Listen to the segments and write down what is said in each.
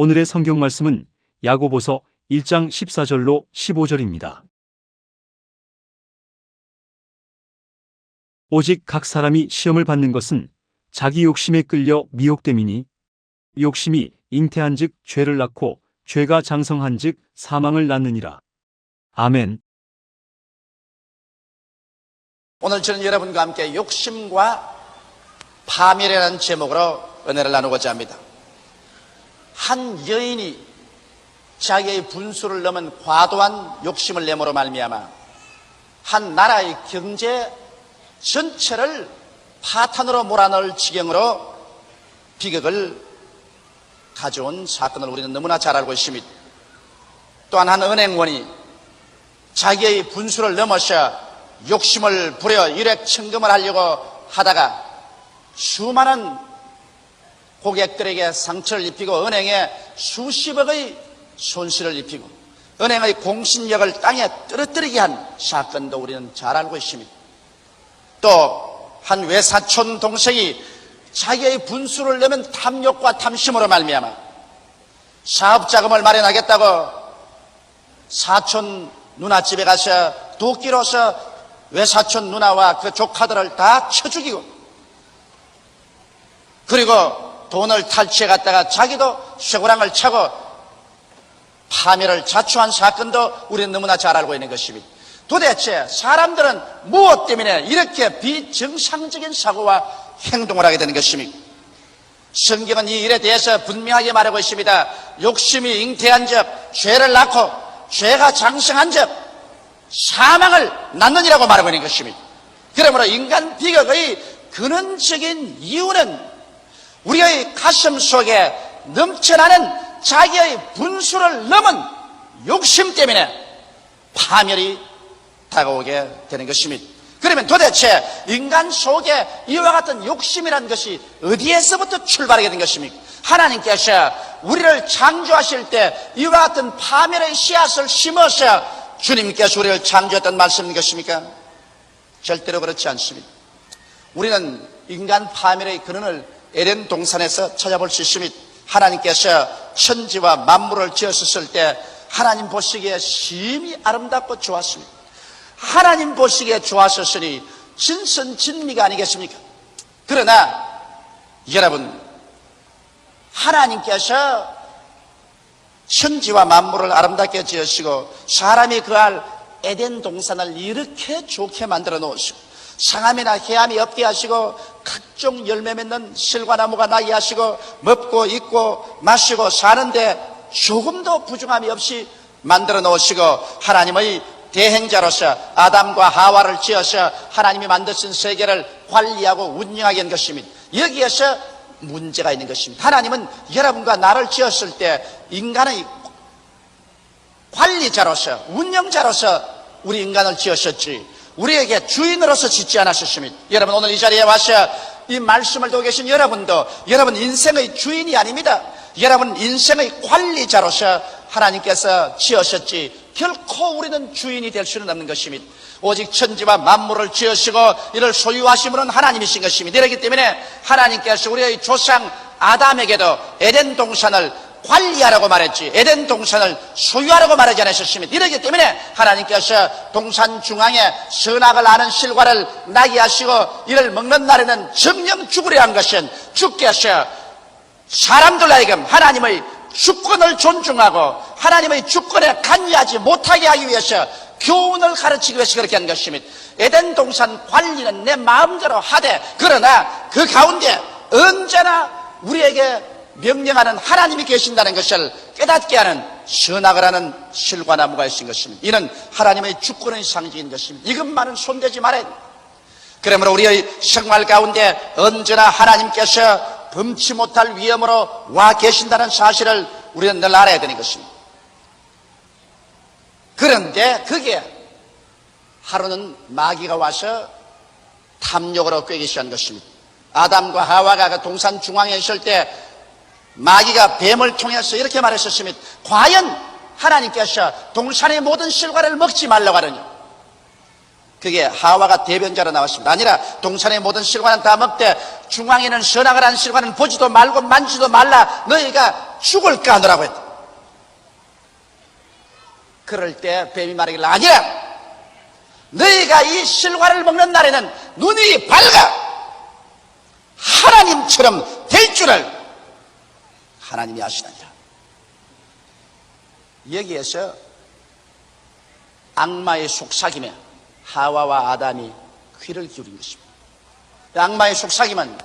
오늘의 성경 말씀은 야고보서 1장 14절로 15절입니다. 오직 각 사람이 시험을 받는 것은 자기 욕심에 끌려 미혹됨이니 욕심이 잉태한즉 죄를 낳고 죄가 장성한즉 사망을 낳느니라. 아멘. 오늘 저는 여러분과 함께 욕심과 파멸이라는 제목으로 은혜를 나누고자 합니다. 한 여인이 자기의 분수를 넘은 과도한 욕심을 내므로 말미암아 한 나라의 경제 전체를 파탄으로 몰아넣을 지경으로 비극을 가져온 사건을 우리는 너무나 잘 알고 있습니다. 또한 한 은행원이 자기의 분수를 넘어서 욕심을 부려 일액천금을 하려고 하다가 수많은 고객들에게 상처를 입히고 은행에 수십억의 손실을 입히고 은행의 공신력을 땅에 떨어뜨리게 한 사건도 우리는 잘 알고 있습니다. 또 한 외사촌 동생이 자기의 분수를 내면 탐욕과 탐심으로 말미암아 사업자금을 마련하겠다고 사촌 누나 집에 가서 도끼로서 외사촌 누나와 그 조카들을 다 쳐 죽이고 그리고 돈을 탈취해 갔다가 자기도 쇠고랑을 차고 파멸을 자초한 사건도 우리는 너무나 잘 알고 있는 것입니다. 도대체 사람들은 무엇 때문에 이렇게 비정상적인 사고와 행동을 하게 되는 것입니까? 성경은 이 일에 대해서 분명하게 말하고 있습니다. 욕심이 잉태한 즉 죄를 낳고 죄가 장성한 즉 사망을 낳느니라고 말하고 있는 것입니다. 그러므로 인간 비극의 근원적인 이유는 우리의 가슴 속에 넘쳐나는 자기의 분수를 넘은 욕심 때문에 파멸이 다가오게 되는 것입니다. 그러면 도대체 인간 속에 이와 같은 욕심이라는 것이 어디에서부터 출발하게 된 것입니까? 하나님께서 우리를 창조하실 때 이와 같은 파멸의 씨앗을 심어서 주님께서 우리를 창조했던 말씀인 것입니까? 절대로 그렇지 않습니다. 우리는 인간 파멸의 근원을 에덴 동산에서 찾아볼 수 있습니다. 하나님께서 천지와 만물을 지으셨을 때 하나님 보시기에 심히 아름답고 좋았습니다. 하나님 보시기에 좋았었으니 진선진미가 아니겠습니까? 그러나 여러분, 하나님께서 천지와 만물을 아름답게 지으시고 사람이 거할 에덴 동산을 이렇게 좋게 만들어 놓으시고 상함이나 해함이 없게 하시고 각종 열매 맺는 실과나무가 나게 하시고 먹고 입고 마시고 사는데 조금도 부족함이 없이 만들어 놓으시고 하나님의 대행자로서 아담과 하와를 지어서 하나님이 만드신 세계를 관리하고 운영하게 한 것입니다. 여기에서 문제가 있는 것입니다. 하나님은 여러분과 나를 지었을 때 인간의 관리자로서 운영자로서 우리 인간을 지으셨지 우리에게 주인으로서 짓지 않으셨습니다. 여러분 오늘 이 자리에 와서 이 말씀을 듣고 계신 여러분도 여러분 인생의 주인이 아닙니다. 여러분 인생의 관리자로서 하나님께서 지으셨지 결코 우리는 주인이 될 수는 없는 것입니다. 오직 천지와 만물을 지으시고 이를 소유하신 분은 하나님이신 것입니다. 그렇기 때문에 하나님께서 우리의 조상 아담에게도 에덴 동산을 관리하라고 말했지 에덴 동산을 소유하라고 말하지 않으셨습니다. 이렇기 때문에 하나님께서 동산 중앙에 선악을 아는 실과를 나게 하시고 이를 먹는 날에는 정령 죽으려 한 것은 주께서 사람들 하여금 하나님의 주권을 존중하고 하나님의 주권에 관여하지 못하게 하기 위해서 교훈을 가르치기 위해서 그렇게 한 것입니다. 에덴 동산 관리는 내 마음대로 하되 그러나 그 가운데 언제나 우리에게 명령하는 하나님이 계신다는 것을 깨닫게 하는 선악을 하는 실과나무가 있는 것입니다. 이는 하나님의 주권의 상징인 것입니다. 이것만은 손대지 말아야 됩니다. 그러므로 우리의 생활 가운데 언제나 하나님께서 범치 못할 위험으로 와 계신다는 사실을 우리는 늘 알아야 되는 것입니다. 그런데 그게 하루는 마귀가 와서 탐욕으로 꿰기 시작한 것입니다. 아담과 하와가 그 동산 중앙에 있을 때 마귀가 뱀을 통해서 이렇게 말했었습니다. 과연 하나님께서 동산의 모든 실과를 먹지 말라고 하느냐? 그게 하와가 대변자로 나왔습니다. 아니라 동산의 모든 실과는 다 먹되 중앙에는 선악을 한 실과는 보지도 말고 만지도 말라. 너희가 죽을까 하노라고 했다. 그럴 때 뱀이 말하기를 아니야. 너희가 이 실과를 먹는 날에는 눈이 밝아 하나님처럼 될 줄을 하나님이 아시느니라. 여기에서 악마의 속삭임에 하와와 아담이 귀를 기울인 것입니다. 악마의 속삭임은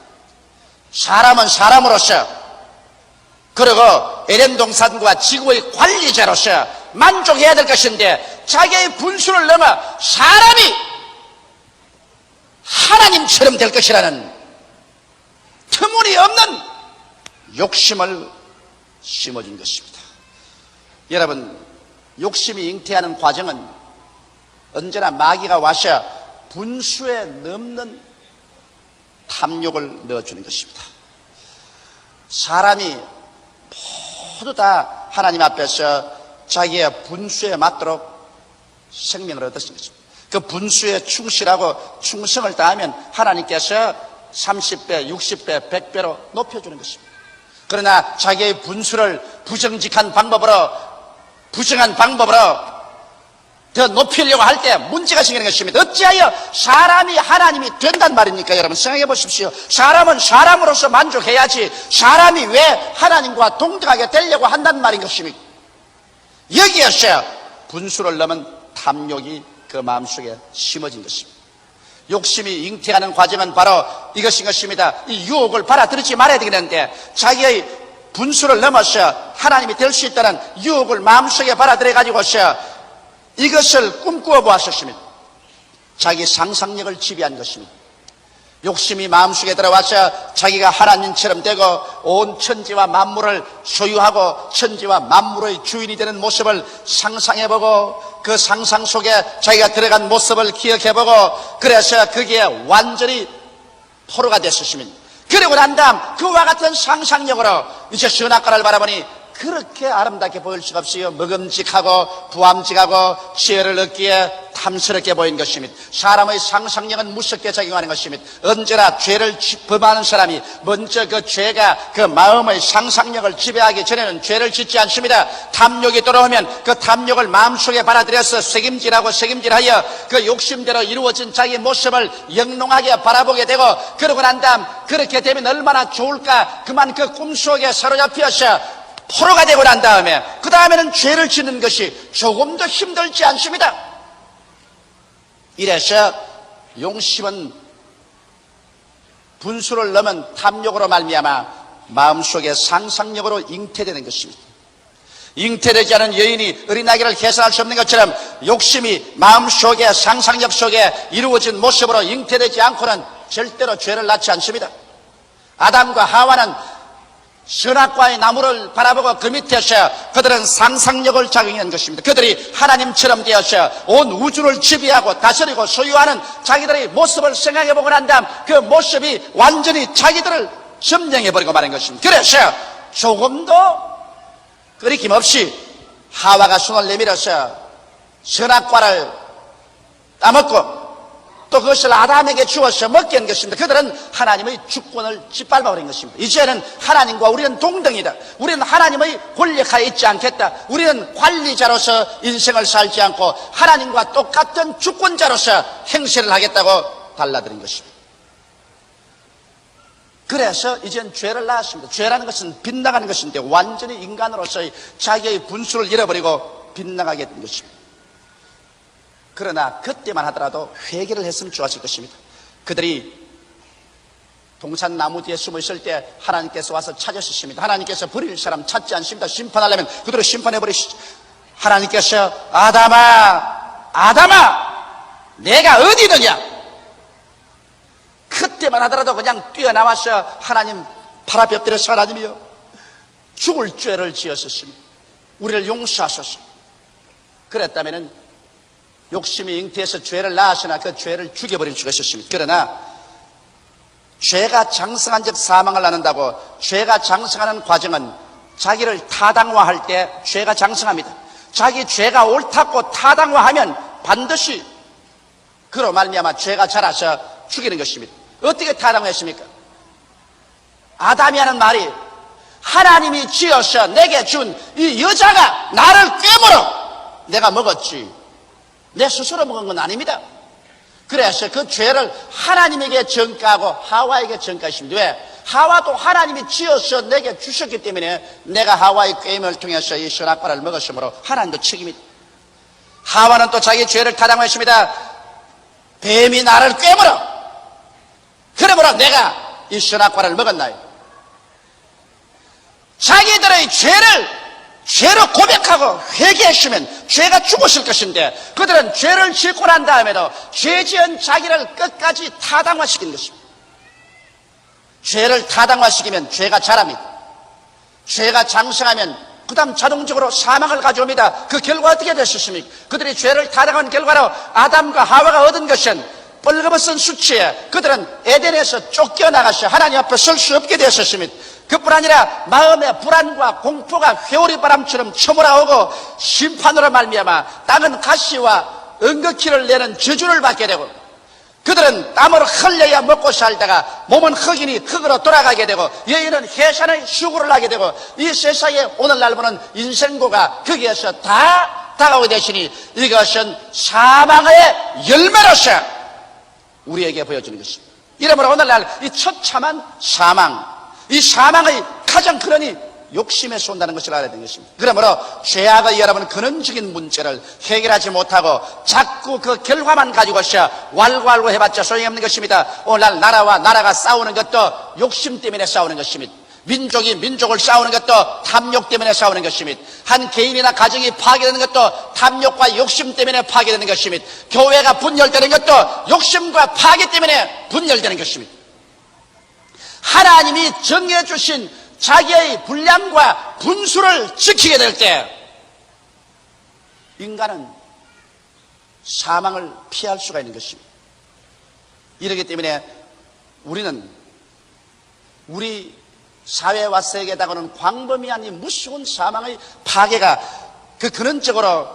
사람은 사람으로서 그리고 에덴 동산과 지구의 관리자로서 만족해야 될 것인데 자기의 분수를 넘어 사람이 하나님처럼 될 것이라는 터무니없는 욕심을 심어준 것입니다. 여러분, 욕심이 잉태하는 과정은 언제나 마귀가 와서 분수에 넘는 탐욕을 넣어주는 것입니다. 사람이 모두 다 하나님 앞에서 자기의 분수에 맞도록 생명을 얻었던 것입니다. 그 분수에 충실하고 충성을 다하면 하나님께서 30배, 60배, 100배로 높여주는 것입니다. 그러나 자기의 분수를 부정직한 방법으로, 부정한 방법으로 더 높이려고 할 때 문제가 생기는 것입니다. 어찌하여 사람이 하나님이 된단 말입니까? 여러분 생각해 보십시오. 사람은 사람으로서 만족해야지 사람이 왜 하나님과 동등하게 되려고 한단 말인 것입니까? 여기에서 분수를 넘은 탐욕이 그 마음속에 심어진 것입니다. 욕심이 잉태하는 과정은 바로 이것인 것입니다. 이 유혹을 받아들이지 말아야 되겠는데 자기의 분수를 넘어서 하나님이 될 수 있다는 유혹을 마음속에 받아들여 가지고서 이것을 꿈꾸어 보았었습니다. 자기 상상력을 지배한 것입니다. 욕심이 마음속에 들어와서 자기가 하나님처럼 되고 온 천지와 만물을 소유하고 천지와 만물의 주인이 되는 모습을 상상해보고 그 상상 속에 자기가 들어간 모습을 기억해보고 그래서 거기에 완전히 포로가 됐었습니다. 그리고 난 다음 그와 같은 상상력으로 이제 선악과를 바라보니 그렇게 아름답게 보일 수가 없어요. 먹음직하고 부함직하고 지혜를 얻기에 탐스럽게 보인 것입니다. 사람의 상상력은 무섭게 작용하는 것입니다. 언제나 죄를 범하는 사람이 먼저 그 죄가 그 마음의 상상력을 지배하기 전에는 죄를 짓지 않습니다. 탐욕이 돌아오면 그 탐욕을 마음속에 받아들여서 책임질하고 책임질하여 그 욕심대로 이루어진 자기 모습을 영롱하게 바라보게 되고 그러고 난 다음 그렇게 되면 얼마나 좋을까. 그만 그 꿈속에 사로잡혀서 포로가 되고 난 다음에 그 다음에는 죄를 짓는 것이 조금 더 힘들지 않습니다. 이래서 욕심은 분수를 넘은 탐욕으로 말미암아 마음속에 상상력으로 잉태되는 것입니다. 잉태되지 않은 여인이 어린아기를 계산할 수 없는 것처럼 욕심이 마음속에 상상력 속에 이루어진 모습으로 잉태되지 않고는 절대로 죄를 낳지 않습니다. 아담과 하와는 선악과의 나무를 바라보고 그 밑에서 그들은 상상력을 작용한 것입니다. 그들이 하나님처럼 되어서 온 우주를 지배하고 다스리고 소유하는 자기들의 모습을 생각해보고 난 다음 그 모습이 완전히 자기들을 점령해버리고 마는 것입니다. 그래서 조금도 끄리낌 없이 하와가 손을 내밀어서 선악과를 따먹고 또 그것을 아담에게 주어서 먹게 한 것입니다. 그들은 하나님의 주권을 짓밟아버린 것입니다. 이제는 하나님과 우리는 동등이다. 우리는 하나님의 권력하에 있지 않겠다. 우리는 관리자로서 인생을 살지 않고 하나님과 똑같은 주권자로서 행세를 하겠다고 달라드린 것입니다. 그래서 이젠 죄를 낳았습니다. 죄라는 것은 빗나가는 것인데 완전히 인간으로서의 자기의 분수를 잃어버리고 빗나가게 된 것입니다. 그러나 그때만 하더라도 회개를 했으면 좋았을 것입니다. 그들이 동산 나무 뒤에 숨어 있을 때 하나님께서 와서 찾으셨습니다. 하나님께서 버릴 사람 찾지 않습니다. 심판하려면 그들을 심판해 버리시죠. 하나님께서 아담아 내가 어디 있느냐. 그때만 하더라도 그냥 뛰어나와서 하나님 팔 앞에 엎드려서 하나님이여 죽을 죄를 지었었습니다. 우리를 용서하소서. 그랬다면 욕심이 잉태해서 죄를 낳았으나 그 죄를 죽여버릴 수가 있었습니다. 그러나 죄가 장성한 즉 사망을 낳는다고 죄가 장성하는 과정은 자기를 타당화할 때 죄가 장성합니다. 자기 죄가 옳다고 타당화하면 반드시 그로 말미암아 죄가 자라서 죽이는 것입니다. 어떻게 타당화했습니까? 아담이 하는 말이 하나님이 지어서 내게 준 이 여자가 나를 꿰물어 내가 먹었지 내 스스로 먹은 건 아닙니다. 그래서 그 죄를 하나님에게 전가하고 하와에게 전가했습니다. 왜? 하와도 하나님이 지어서 내게 주셨기 때문에 내가 하와의 꾀임을 통해서 이 선악과를 먹었으므로 하나님도 책임이다. 하와는 또 자기 죄를 타당했습니다. 뱀이 나를 꿰물어 그러므로 내가 이 선악과를 먹었나요? 자기들의 죄로 고백하고 회개했으면 죄가 죽었을 것인데 그들은 죄를 짓고 난 다음에도 죄 지은 자기를 끝까지 타당화시킨 것입니다. 죄를 타당화시키면 죄가 자랍니다. 죄가 장성하면 그 다음 자동적으로 사망을 가져옵니다. 그 결과 어떻게 됐었습니까? 그들이 죄를 타당한 결과로 아담과 하와가 얻은 것은 뻘거벗은 수치에 그들은 에덴에서 쫓겨나가서 하나님 앞에 설 수 없게 되었습니다. 그뿐 아니라 마음의 불안과 공포가 회오리바람처럼 쳐몰아오고 심판으로 말미암아 땅은 가시와 은거키를 내는 저주를 받게 되고 그들은 땀을 흘려야 먹고 살다가 몸은 흙이니 흙으로 돌아가게 되고 여인은 해산의 수고를 하게 되고 이 세상에 오늘날 보는 인생고가 거기에서 다 다가오게 되시니 이것은 사망의 열매로서 우리에게 보여주는 것입니다. 이러므로 오늘날 이 처참한 사망 이 사망의 가장 근원이 욕심에서 온다는 것을 알아야 되는 것입니다. 그러므로 죄악의 여러분 근원적인 문제를 해결하지 못하고 자꾸 그 결과만 가지고서 왈가왈부 해봤자 소용없는 것입니다. 오늘날 나라와 나라가 싸우는 것도 욕심 때문에 싸우는 것입니다. 민족이 민족을 싸우는 것도 탐욕 때문에 싸우는 것입니다. 한 개인이나 가정이 파괴되는 것도 탐욕과 욕심 때문에 파괴되는 것입니다. 교회가 분열되는 것도 욕심과 파괴 때문에 분열되는 것입니다. 하나님이 정해주신 자기의 분량과 분수를 지키게 될 때 인간은 사망을 피할 수가 있는 것입니다. 이렇기 때문에 우리는 우리 사회와 세계에 다가오는 광범위한 이 무서운 사망의 파괴가 그 근원적으로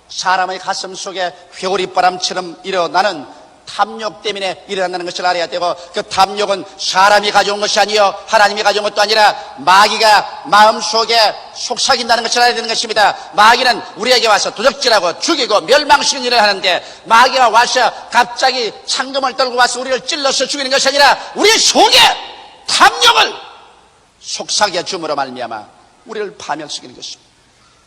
사람의 가슴 속에 회오리바람처럼 일어나는 탐욕 때문에 일어난다는 것을 알아야 되고 그 탐욕은 사람이 가져온 것이 아니요 하나님이 가져온 것도 아니라 마귀가 마음속에 속삭인다는 것을 알아야 되는 것입니다. 마귀는 우리에게 와서 도적질하고 죽이고 멸망시키는 일을 하는데 마귀가 와서 갑자기 창검을 들고 와서 우리를 찔러서 죽이는 것이 아니라 우리 속에 탐욕을 속삭여 줌으로 말미암아 우리를 파멸시키는 것입니다.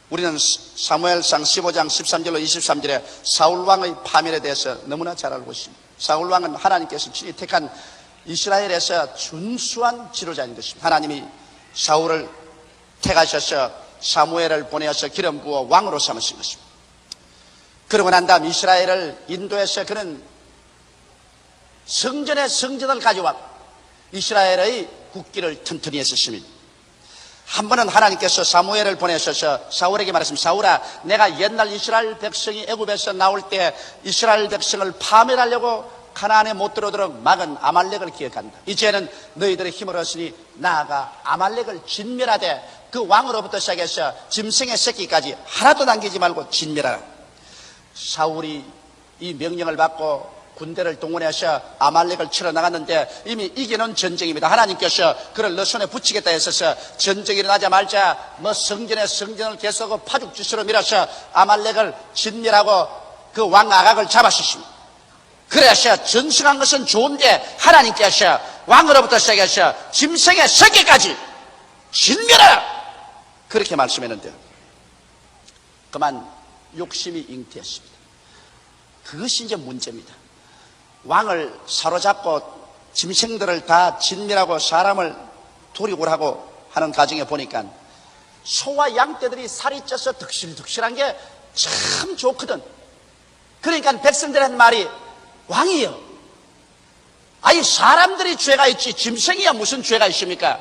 우리는 사무엘상 15장 13절로 23절에 사울왕의 파멸에 대해서 너무나 잘 알고 있습니다. 사울왕은 하나님께서 친히 택한 이스라엘에서 준수한 지도자인 것입니다. 하나님이 사울을 택하셔서 사무엘을 보내어서 기름 부어 왕으로 삼으신 것입니다. 그러고 난 다음 이스라엘을 인도해서 그는 성전의 성전을 가져와 이스라엘의 국기를 튼튼히 했었습니다. 한 번은 하나님께서 사무엘을 보내셔서 사울에게 말했습니다. 사울아, 내가 옛날 이스라엘 백성이 애굽에서 나올 때 이스라엘 백성을 파멸하려고 가나안에 못 들어오도록 막은 아말렉을 기억한다. 이제는 너희들의 힘을 얻으니 나아가 아말렉을 진멸하되 그 왕으로부터 시작해서 짐승의 새끼까지 하나도 남기지 말고 진멸하라. 사울이 이 명령을 받고 군대를 동원해서 아말렉을 치러 나갔는데 이미 이기는 전쟁입니다. 하나님께서 그를 너 손에 붙이겠다 했어서 전쟁이 일어나자마자 성전에 성전을 계속 파죽지수로 밀어서 아말렉을 진멸하고 그 왕 아각을 잡아주십니다. 그래서 전승한 것은 좋은데 하나님께서 왕으로부터 시작해서 짐승의 새끼까지 진멸하라 그렇게 말씀했는데 그만 욕심이 잉태했습니다. 그것이 이제 문제입니다. 왕을 사로잡고 짐승들을 다 진멸하고 사람을 도리고라고 하는 가정에 보니까 소와 양떼들이 살이 쪄서 득실득실한 게 참 좋거든. 그러니까 백성들이 한 말이 왕이요. 아니 사람들이 죄가 있지 짐승이야 무슨 죄가 있습니까?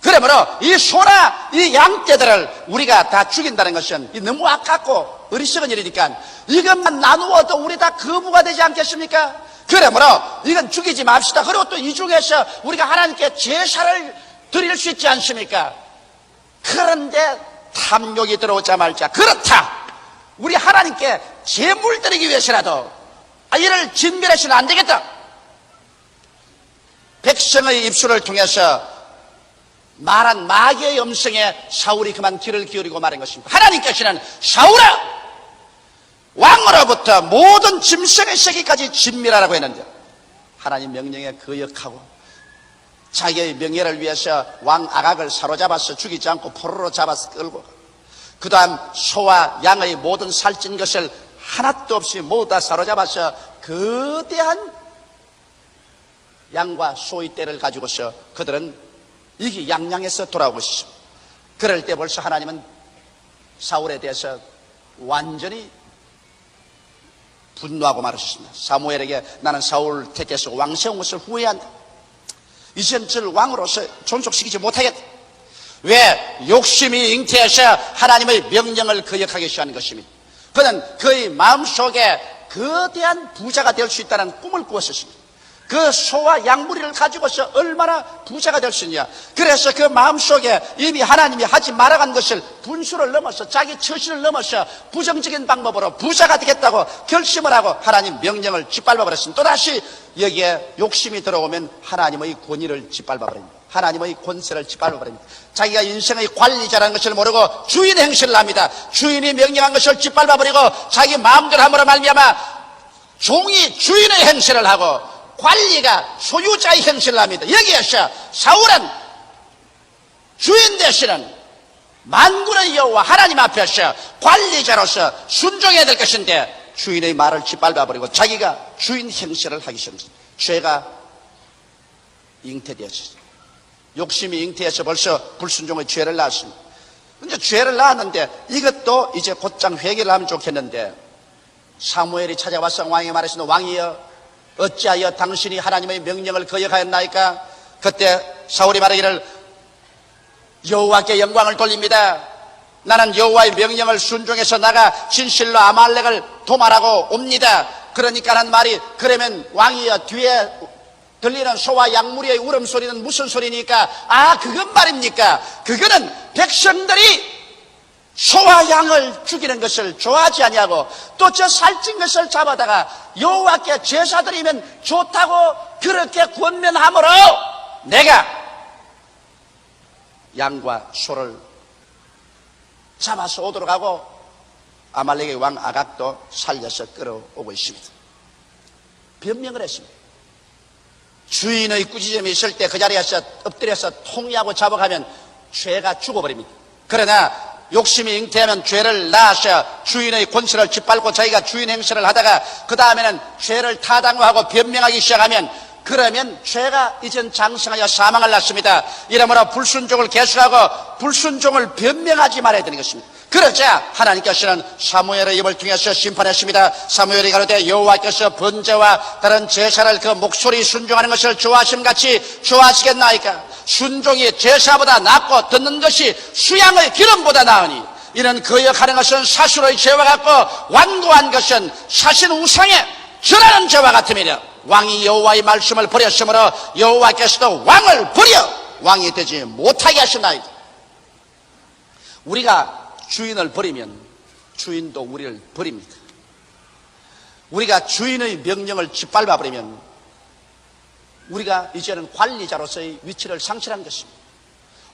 그러므로 이 소나 이 양떼들을 우리가 다 죽인다는 것은 너무 아깝고 어리석은 일이니까 이것만 나누어도 우리 다 거부가 되지 않겠습니까? 그러므로 이건 죽이지 맙시다. 그리고 또 이 중에서 우리가 하나님께 제사를 드릴 수 있지 않습니까? 그런데 탐욕이 들어오자마자 그렇다. 우리 하나님께 제물 드리기 위해서라도 이를 진멸해서는 안 되겠다. 백성의 입술을 통해서 말한 마귀의 음성에 사울이 그만 귀를 기울이고 말한 것입니다. 하나님께서는 사울아, 왕으로부터 모든 짐승의 새끼까지 진멸하라고 했는데 하나님 명령에 거역하고 자기의 명예를 위해서 왕 아각을 사로잡아서 죽이지 않고 포로로 잡아서 끌고 그 다음 소와 양의 모든 살찐 것을 하나도 없이 모두 다 사로잡아서 거대한 양과 소의 떼를 가지고서 그들은 이게 양양에서 돌아오고 있습니다. 그럴 때 벌써 하나님은 사울에 대해서 완전히 분노하고 말하셨습니다. 사무엘에게 나는 사울 택해서 왕 세운 것을 후회한다. 이젠 저를 왕으로서 존속시키지 못하겠다. 왜? 욕심이 잉태해서 하나님의 명령을 거역하기 시작하는 것입니다. 그는 그의 마음속에 거대한 부자가 될 수 있다는 꿈을 꾸었습니다. 그 소와 양무리를 가지고서 얼마나 부자가 될 수 있냐. 그래서 그 마음속에 이미 하나님이 하지 말아간 것을 분수를 넘어서 자기 처신을 넘어서 부정적인 방법으로 부자가 되겠다고 결심을 하고 하나님 명령을 짓밟아 버렸습니다. 또다시 여기에 욕심이 들어오면 하나님의 권위를 짓밟아 버립니다. 하나님의 권세를 짓밟아 버립니다. 자기가 인생의 관리자라는 것을 모르고 주인 행실을 합니다. 주인이 명령한 것을 짓밟아 버리고 자기 마음대로 함으로 말미암아 종이 주인의 행실을 하고 관리가 소유자의 행실을 합니다. 여기에서 사울은 주인 되시는 만군의 여호와 하나님 앞에서 관리자로서 순종해야 될 것인데 주인의 말을 짓밟아버리고 자기가 주인 행실을 하기 시작합니다. 죄가 잉태되었습니다. 욕심이 잉태해서 벌써 불순종의 죄를 낳았습니다. 근데 죄를 낳았는데 이것도 이제 곧장 회개를 하면 좋겠는데 사무엘이 찾아와서 왕에게 말했습니다. 왕이여, 어찌하여 당신이 하나님의 명령을 거역하였나이까? 그때 사울이 말하기를 여호와께 영광을 돌립니다. 나는 여호와의 명령을 순종해서 나가 진실로 아말렉을 도말하고 옵니다. 그러니까 하는 말이 그러면 왕이여, 뒤에 들리는 소와 양무리의 울음소리는 무슨 소리니까? 아, 그건 말입니까? 그거는 백성들이 소와 양을 죽이는 것을 좋아하지 아니하고 또 저 살찐 것을 잡아다가 여호와께 제사 드리면 좋다고 그렇게 권면하므로 내가 양과 소를 잡아서 오도록 하고 아말렉의 왕 아각도 살려서 끌어오고 있습니다. 변명을 했습니다. 주인의 꾸짖음이 있을 때 그 자리에서 엎드려서 통이하고 잡아가면 죄가 죽어버립니다. 그러나 욕심이 잉태하면 죄를 낳아서 주인의 권세를 짓밟고 자기가 주인 행세를 하다가 그 다음에는 죄를 타당화하고 변명하기 시작하면 그러면 죄가 이젠 장성하여 사망을 낳습니다. 이러므로 불순종을 계속하고 불순종을 변명하지 말아야 되는 것입니다. 그러자 하나님께서는 사무엘의 입을 통해서 심판했습니다. 사무엘이 가로되 여호와께서 번제와 다른 제사를 그 목소리 순종하는 것을 좋아하심같이 좋아하시겠나이까? 순종이 제사보다 낫고 듣는 것이 수양의 기름보다 나으니 이는 거역하는 것은 사수로의 죄와 같고 완고한 것은 사신 우상의 절하는 죄와 같음이라. 왕이 여호와의 말씀을 버렸으므로 여호와께서도 왕을 버려 왕이 되지 못하게 하시나이다. 우리가 주인을 버리면 주인도 우리를 버립니다. 우리가 주인의 명령을 짓밟아 버리면 우리가 이제는 관리자로서의 위치를 상실한 것입니다.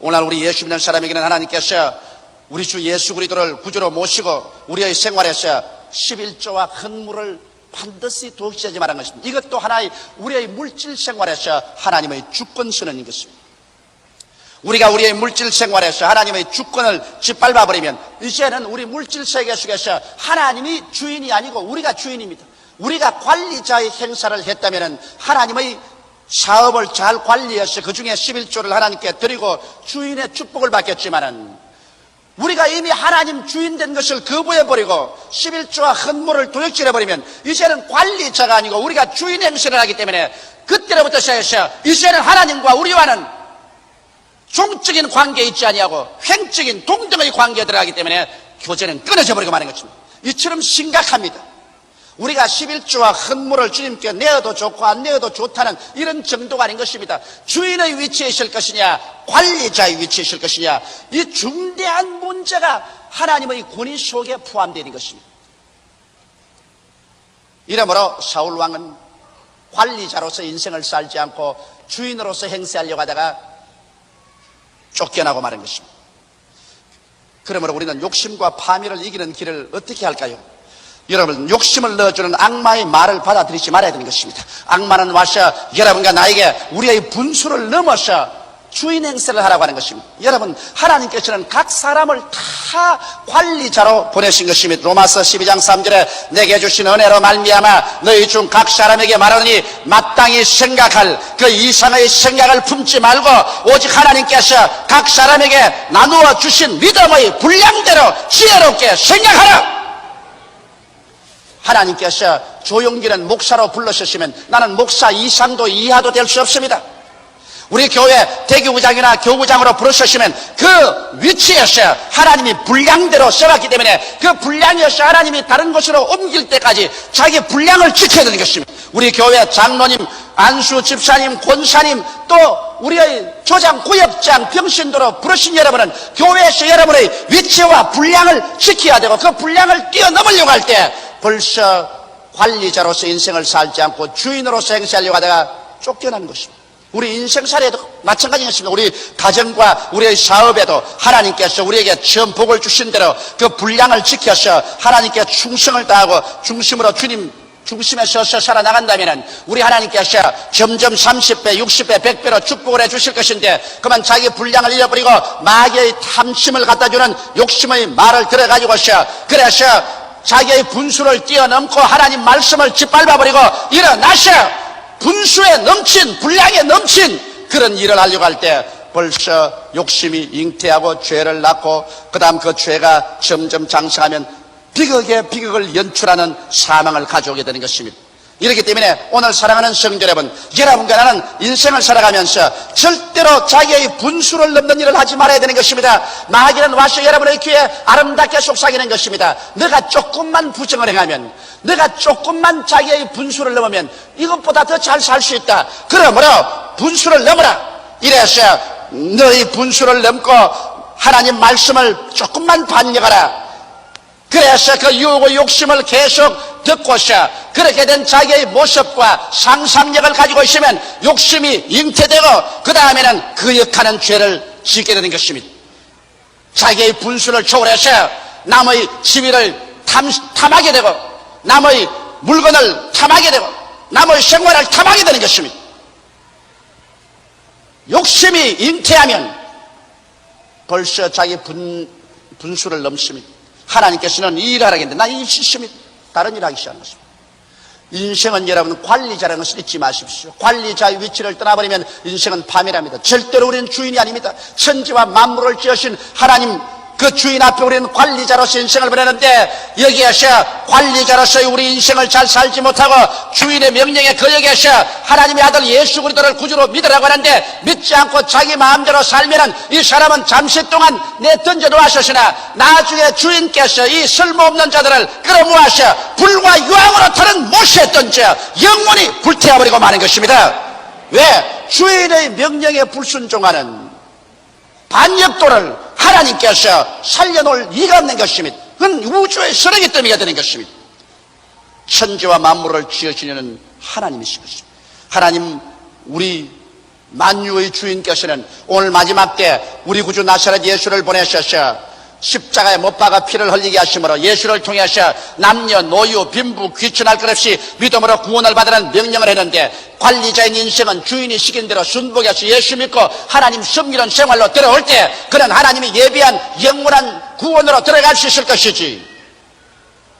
오늘 우리 예수 믿는 사람에게는 하나님께서 우리 주 예수 그리스도를 구주로 모시고 우리의 생활에서 11조와 헌물을 반드시 도시하지 말한 것입니다. 이것도 하나의 우리의 물질 생활에서 하나님의 주권 선언인 것입니다. 우리가 우리의 물질 생활에서 하나님의 주권을 짓밟아 버리면 이제는 우리 물질 세계 속에서 하나님이 주인이 아니고 우리가 주인입니다. 우리가 관리자의 행사를 했다면 하나님의 사업을 잘 관리해서 그 중에 11조를 하나님께 드리고 주인의 축복을 받겠지만은 우리가 이미 하나님 주인 된 것을 거부해버리고 11조와 헌물을 도둑질해버리면 이제는 관리자가 아니고 우리가 주인 행세를 하기 때문에 그때로부터 시작해서 이제는 하나님과 우리와는 종적인 관계에 있지 아니하고 횡적인 동등의 관계에 들어가기 때문에 교제는 끊어져 버리고 마는 것입니다. 이처럼 심각합니다. 우리가 11조와 헌물을 주님께 내어도 좋고 안 내어도 좋다는 이런 정도가 아닌 것입니다. 주인의 위치에 있을 것이냐 관리자의 위치에 있을 것이냐, 이 중대한 문제가 하나님의 권위 속에 포함되어 있는 것입니다. 이러므로 사울 왕은 관리자로서 인생을 살지 않고 주인으로서 행세하려고 하다가 쫓겨나고 마는 것입니다. 그러므로 우리는 욕심과 파멸을 이기는 길을 어떻게 할까요? 여러분, 욕심을 넣어주는 악마의 말을 받아들이지 말아야 되는 것입니다. 악마는 와서 여러분과 나에게 우리의 분수를 넘어서 주인 행세를 하라고 하는 것입니다. 여러분, 하나님께서는 각 사람을 다 관리자로 보내신 것입니다. 로마서 12장 3절에 내게 주신 은혜로 말미암아 너희 중 각 사람에게 말하니 마땅히 생각할 그 이상의 생각을 품지 말고 오직 하나님께서 각 사람에게 나누어 주신 믿음의 분량대로 지혜롭게 생각하라. 하나님께서 조용기는 목사로 불러주시면 나는 목사 이상도 이하도 될 수 없습니다. 우리 교회 대교구장이나 교구장으로 부르셨으면 그 위치에서 하나님이 분량대로 써왔기 때문에 그 분량에서 하나님이 다른 곳으로 옮길 때까지 자기 분량을 지켜야 되는 것입니다. 우리 교회 장로님, 안수 집사님, 권사님, 또 우리의 조장, 구역장, 병신도로 부르신 여러분은 교회에서 여러분의 위치와 분량을 지켜야 되고 그 분량을 뛰어넘으려고 할 때 벌써 관리자로서 인생을 살지 않고 주인으로서 행세하려고 하다가 쫓겨나는 것입니다. 우리 인생살이에도 마찬가지였습니다. 우리 가정과 우리의 사업에도 하나님께서 우리에게 처음 복을 주신 대로 그 분량을 지켜서 하나님께 충성을 다하고 중심으로 주님 중심에 서서 살아나간다면 우리 하나님께서 점점 30배, 60배, 100배로 축복을 해주실 것인데 그만 자기 분량을 잃어버리고 마귀의 탐심을 갖다주는 욕심의 말을 들어가지고서 그래서 자기의 분수를 뛰어넘고 하나님 말씀을 짓밟아버리고 일어나셔 분수에 넘친 분량에 넘친 그런 일을 하려고 할 때 벌써 욕심이 잉태하고 죄를 낳고 그 다음 그 죄가 점점 장성하면 비극을 연출하는 사망을 가져오게 되는 것입니다. 이렇기 때문에 오늘 사랑하는 성도 여러분, 여러분과 나는 인생을 살아가면서 절대로 자기의 분수를 넘는 일을 하지 말아야 되는 것입니다. 마귀는 와서 여러분의 귀에 아름답게 속삭이는 것입니다. 너가 조금만 부정을 행하면, 너가 조금만 자기의 분수를 넘으면 이것보다 더 잘 살 수 있다. 그러므로 분수를 넘어라. 이래서 너희 분수를 넘고 하나님 말씀을 조금만 반영하라. 그래서 그 유혹의 욕심을 계속 듣고서 그렇게 된 자기의 모습과 상상력을 가지고 있으면 욕심이 잉태되고 그 다음에는 그역하는 죄를 짓게 되는 것입니다. 자기의 분수를 초월해서 남의 지위를 탐하게 되고 남의 물건을 탐하게 되고 남의 생활을 탐하게 되는 것입니다. 욕심이 잉태하면 벌써 자기 분수를 넘습니다. 하나님께서는 이 일을 하라겠는데 나 이 시스템이 다른 일을 하기 시작하는 것입니다. 인생은 여러분 관리자라는 것을 잊지 마십시오. 관리자의 위치를 떠나버리면 인생은 파멸합니다. 절대로 우리는 주인이 아닙니다. 천지와 만물을 지으신 하나님 그 주인 앞에 우리는 관리자로서 인생을 보내는데 여기에서 관리자로서 우리 인생을 잘 살지 못하고 주인의 명령에 거역해서 하나님의 아들 예수 그리스도를 구주로 믿으라고 하는데 믿지 않고 자기 마음대로 살면은 이 사람은 잠시 동안 내던져 놓았으나 나중에 주인께서 이 쓸모없는 자들을 끌어모아서 불과 유황으로 타는 못에 던져 영원히 불태워버리고 마는 것입니다. 왜? 주인의 명령에 불순종하는 반역도를 하나님께서 살려놓을 이가 없는 것입니다. 그건 우주의 쓰레기 더미가 되는 것입니다. 천지와 만물을 지으시는 하나님이신 것입니다. 하나님 우리 만유의 주인께서는 오늘 마지막 때 우리 구주 나사렛 예수를 보내셔서 십자가에 못 박아 피를 흘리게 하심으로 예수를 통해서 남녀, 노유, 빈부, 귀천할 것 없이 믿음으로 구원을 받으라는 명령을 했는데 관리자인 인생은 주인이 시킨 대로 순복해서 예수 믿고 하나님 섬기는 생활로 들어올 때 그는 하나님이 예비한 영원한 구원으로 들어갈 수 있을 것이지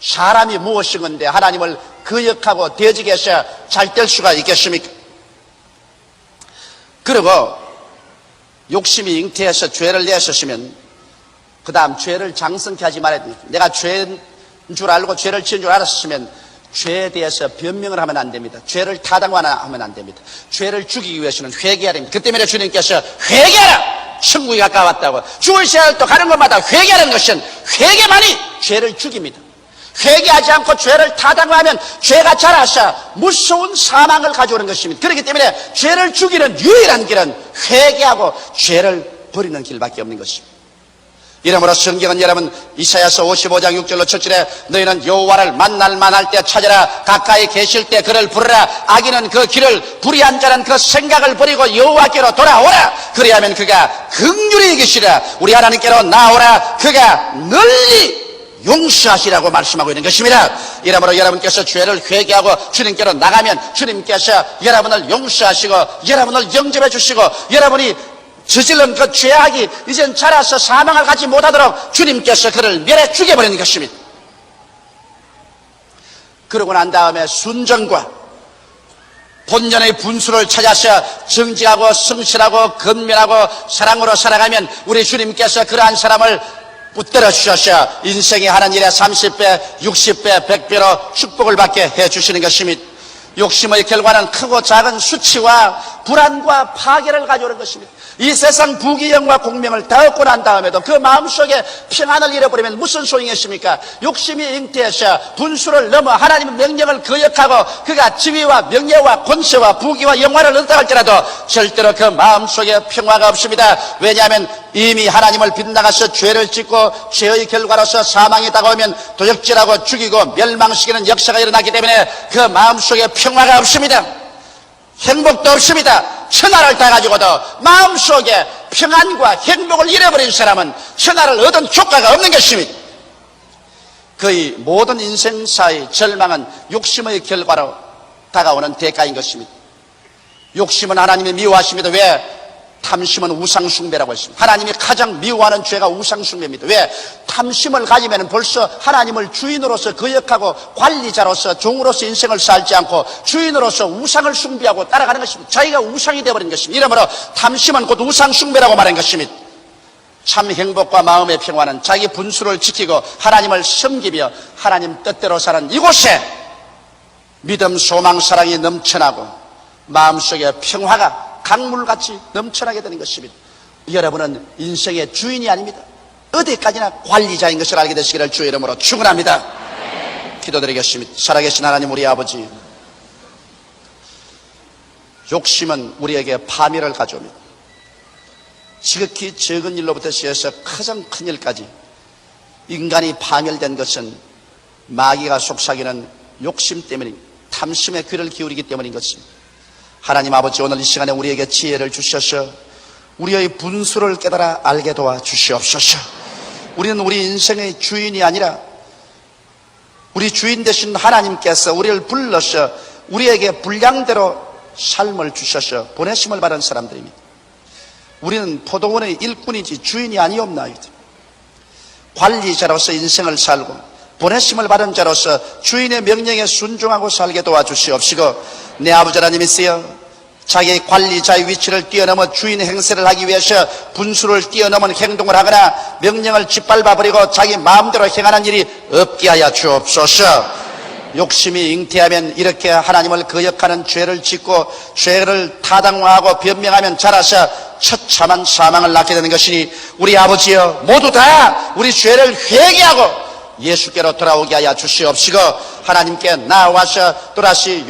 사람이 무엇인 건데 하나님을 거역하고 대적해서 잘 될 수가 있겠습니까? 그리고 욕심이 잉태해서 죄를 내셨으면 그 다음 죄를 장성케 하지 말아야 됩니다. 내가 죄인 줄 알고 죄를 지은 줄 알았으면 죄에 대해서 변명을 하면 안 됩니다. 죄를 타당화하면 안 됩니다. 죄를 죽이기 위해서는 회개해야 됩니다. 그 때문에 주님께서 회개하라! 천국이 가까웠다고 죽을 시간을 또 가는 것마다 회개하는 것은 회개만이 죄를 죽입니다. 회개하지 않고 죄를 타당화하면 죄가 자라서 무서운 사망을 가져오는 것입니다. 그렇기 때문에 죄를 죽이는 유일한 길은 회개하고 죄를 버리는 길밖에 없는 것입니다. 이러므로 성경은 여러분 이사야서 55장 6절로 7절에 너희는 여호와를 만날 만할 때 찾아라 가까이 계실 때 그를 부르라 악인은 그 길을 불의한 자는 그 생각을 버리고 여호와께로 돌아오라 그리하면 그가 긍휼히 여기시라 우리 하나님께로 나오라 그가 널리 용서하시라고 말씀하고 있는 것입니다. 이러므로 여러분께서 죄를 회개하고 주님께로 나가면 주님께서 여러분을 용서하시고 여러분을 영접해 주시고 여러분이 저질른 그 죄악이 이젠 자라서 사망을 가지 못하도록 주님께서 그를 멸해 죽여버리는 것입니다. 그러고 난 다음에 순전과 본연의 분수를 찾아서 정직하고 성실하고 근면하고 사랑으로 살아가면 우리 주님께서 그러한 사람을 붙들어 주셔서 인생의 하는 일에 30배, 60배, 100배로 축복을 받게 해주시는 것입니다. 욕심의 결과는 크고 작은 수치와 불안과 파괴를 가져오는 것입니다. 이 세상 부귀영과 공명을 다 얻고 난 다음에도 그 마음속에 평안을 잃어버리면 무슨 소용이 있습니까? 욕심이 잉태해서 분수를 넘어 하나님의 명령을 거역하고 그가 지위와 명예와 권세와 부귀와 영화를 얻다 할지라도 절대로 그 마음속에 평화가 없습니다. 왜냐하면 이미 하나님을 빗나가서 죄를 짓고 죄의 결과로서 사망이 다가오면 도적질하고 죽이고 멸망시키는 역사가 일어나기 때문에 그 마음속에 평화가 없습니다. 행복도 없습니다. 천하를 다 가지고도 마음속에 평안과 행복을 잃어버린 사람은 천하를 얻은 효과가 없는 것입니다. 거의 모든 인생사의 절망은 욕심의 결과로 다가오는 대가인 것입니다. 욕심은 하나님이 미워하십니다. 왜? 탐심은 우상숭배라고 했습니다. 하나님이 가장 미워하는 죄가 우상숭배입니다. 왜? 탐심을 가지면 벌써 하나님을 주인으로서 거역하고 관리자로서 종으로서 인생을 살지 않고 주인으로서 우상을 숭배하고 따라가는 것입니다. 자기가 우상이 되어버린 것입니다. 이러므로 탐심은 곧 우상숭배라고 말한 것입니다. 참 행복과 마음의 평화는 자기 분수를 지키고 하나님을 섬기며 하나님 뜻대로 사는 이곳에 믿음, 소망, 사랑이 넘쳐나고 마음속에 평화가 강물같이 넘쳐나게 되는 것입니다. 여러분은 인생의 주인이 아닙니다. 어디까지나 관리자인 것을 알게 되시기를 주의 이름으로 축원합니다. 기도드리겠습니다. 살아계신 하나님 우리 아버지, 욕심은 우리에게 파멸을 가져옵니다. 지극히 적은 일로부터 시작해서 가장 큰 일까지 인간이 파멸된 것은 마귀가 속삭이는 욕심 때문입니다. 탐심의 귀를 기울이기 때문인 것입니다. 하나님 아버지, 오늘 이 시간에 우리에게 지혜를 주셔서 우리의 분수를 깨달아 알게 도와 주시옵소서. 우리는 우리 인생의 주인이 아니라 우리 주인 되신 하나님께서 우리를 불러서 우리에게 분량대로 삶을 주셔서 보내심을 받은 사람들입니다. 우리는 포도원의 일꾼이지 주인이 아니옵나이다. 관리자로서 인생을 살고 보내심을 받은 자로서 주인의 명령에 순종하고 살게 도와주시옵시고, 내 아버지 하나님이시여, 자기 관리자의 위치를 뛰어넘어 주인 행세를 하기 위해서 분수를 뛰어넘은 행동을 하거나 명령을 짓밟아버리고 자기 마음대로 행하는 일이 없게 하여 주옵소서. 욕심이 잉태하면 이렇게 하나님을 거역하는 죄를 짓고 죄를 타당화하고 변명하면 자라서 처참한 사망을 낳게 되는 것이니, 우리 아버지여, 모두 다 우리 죄를 회개하고 예수께로 돌아오게 하여 주시옵시고, 하나님께 나와서 또다시